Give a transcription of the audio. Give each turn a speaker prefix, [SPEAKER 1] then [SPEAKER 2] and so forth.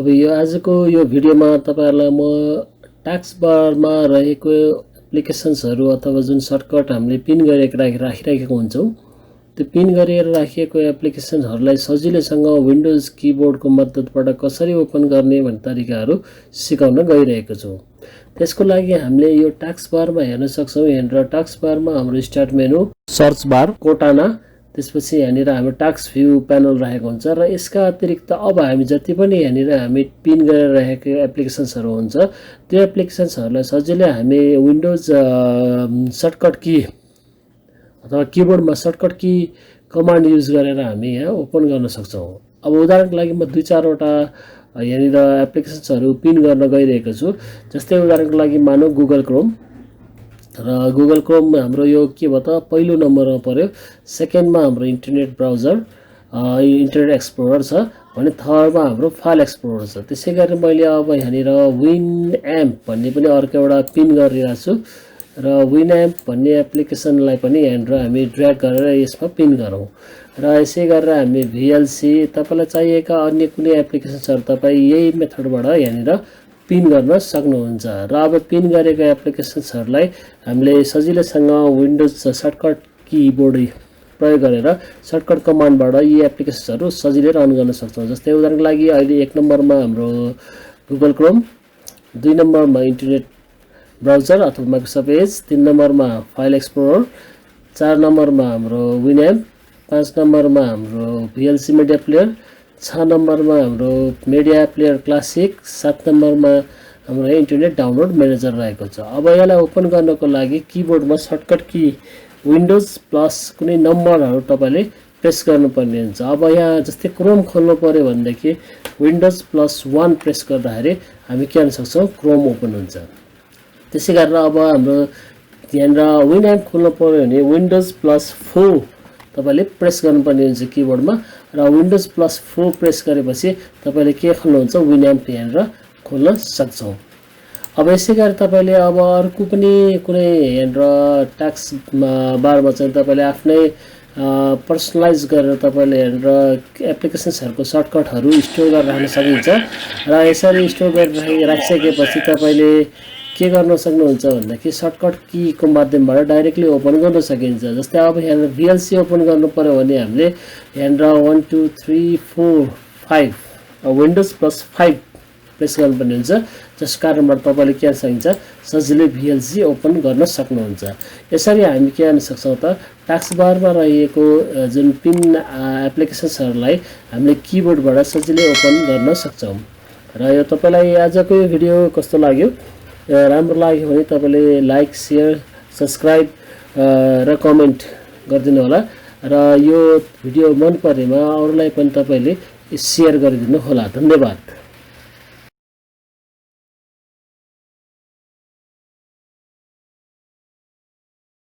[SPEAKER 1] अब यो आजको यो भिडियोमा तपाईहरुलाई म टास्कबारमा रहेको एप्लिकेसन्सहरु अथवा जुन सर्टकट हामीले पिन गरेर राखिराखेको हुन्छौं त्यो पिन गरेर राखिएको एप्लिकेसनहरुलाई सजिलैसँग विन्डोज किबोर्डको मद्दतबाट कसरी ओपन गर्ने भन्ने तरिकाहरु सिकाउन गइरहेको छु। त्यसको लागि हामीले यो टास्कबारमा हेर्न सक्छौं। यहाँनिर टास्कबारमा हाम्रो स्टार्ट मेनु, सर्च बार, कोटाना, त्यसपछि यहाँनिर हाम्रो टास्क भ्यू प्यानल रहेको हुन्छ र यसका अतिरिक्त अब हामी जति पनि यहाँनिर हामी पिन गरेर राखेको एप्लिकेसन्सहरु हुन्छ त्यो एप्लिकेसन्सहरुलाई सजिलै हामी विन्डोज सर्टकट की अथवा किबोर्डमा सर्टकट की कमान्ड युज गरेर हामी यहाँ ओपन गर्न सक्छौं। अब उदाहरणको लागि म दुई चारवटा यहाँनिर एप्लिकेसन्सहरु पिन गर्न गइरहेको छु। जस्तै उदाहरणको लागि मानौ गुगल क्रोम र गुगल क्रोम हाम्रो यो के भयो त पहिलो नम्बरमा पर्यो। सेकेन्डमा हाम्रो इन्टरनेट ब्राउजर इन्टरनेट एक्सप्लोरर छ भने थर्डमा हाम्रो फाइल एक्सप्लोरर छ। त्यसैगरी मैले अब यहाँनिर विनएम्प भन्ने पनि अर्को एउटा पिन गरिरहेको छु र विनएम्प भन्ने एप्लिकेसनलाई पनि यहाँनिर हामी ड्र्याग गरेर यसमा पिन गरौँ र यसै गरेर हामी भिएलसी तपाईलाई चाहिएका अन्य कुनै एप्लिकेसन्सहरु तपाई यही मेथडबाट यहाँनिर पिन गर्न सक्नुहुन्छ। र अब पिन गरेको एप्लिकेसन्सहरुलाई हामीले सजिलैसँग विन्डोज सर्टकट कीबोर्ड प्रयोग गरेर सर्टकट कमान्डबाट यी एप्लिकेसन्सहरु सजिलै रन गर्न सक्छौं। जस्तै उदाहरणको लागि अहिले 1 नम्बरमा हाम्रो गुगल क्रोम, 2 नम्बरमा इन्टरनेट ब्राउजर अथवा माइक्रोसफ्ट एज, 3 नम्बरमा फाइल एक्सप्लोरर, 4 नम्बरमा हाम्रो विनएम्प, 5 नम्बरमा हाम्रो भिएलसी मिडिया प्लेयर, 6 नम्बरमा हाम्रो मिडिया प्लेयर क्लासिक, 7 नम्बरमा हाम्रो इन्टरनेट डाउनलोड म्यानेजर रहेको छ। अब यसलाई ओपन गर्नको लागि किबोर्डमा सर्टकट की विन्डोज प्लस कुनै नम्बरहरु तपाईले प्रेस गर्नुपर्ने हुन्छ। अब यहाँ जस्तै क्रोम खोल्नु पर्यो भनेदेखि विन्डोज प्लस 1 प्रेस गर्दाखेरि हामी के गर्न सक्छौं, क्रोम ओपन हुन्छ। त्यसै गरेर अब हाम्रो यहाँनिर विनएम्प खोल्नु पर्यो भने विन्डोज प्लस 4 तपाईले प्रेस गर्नुपर्ने हुन्छ किबोर्डमा र विन्डोज प्लस 4 प्रेस गरेपछि तपाईले के खोल्नुहुन्छ, विनएम्प यहाँनिर खोल्न सक्छौं। अब यसै गरी तपाईले अब अर्को पनि कुनै यहाँनिर टास्क बारमा चाहिँ तपाईले आफ्नै पर्सनलाइज गरेर तपाईले यहाँनिर एप्लिकेसन्सहरुको सर्टकटहरु स्टोर गरेर राख्न सकिन्छ र यसरी स्टोर गरेर राखिसकेपछि तपाईले के गर्न सक्नुहुन्छ भन्दाखेरि सर्टकट की को माध्यमबाट डाइरेक्टली ओपन गर्न सकिन्छ। जस्तै अब यहाँ भिएलसी ओपन गर्नु पर्यो भने हामीले यहाँनिर 1 2 3 4 5 विन्डोज प्लस 5 प्रेस गर्नुपर्ने हुन्छ। जस कारणबाट तपाईले के गर्न सकिन्छ, सजिलै भिएलसी ओपन गर्न सक्नुहुन्छ। यसरी हामी के गर्न सक्छौं त टास्कबारमा रहेको जुन पिन एप्लिकेसन्सहरुलाई हामीले किबोर्डबाट सजिलै ओपन गर्न सक्छौं। र यो तपाईलाई आजको यो भिडियो कस्तो लाग्यो, राम्रो लाग्यो भने तपाईले लाइक, शेयर, सब्स्क्राइब र कमेन्ट गरिदिनु होला र यो भिडियो मन परेमा अरूलाई पनि तपाईले शेयर गरिदिनु होला। धन्यवाद।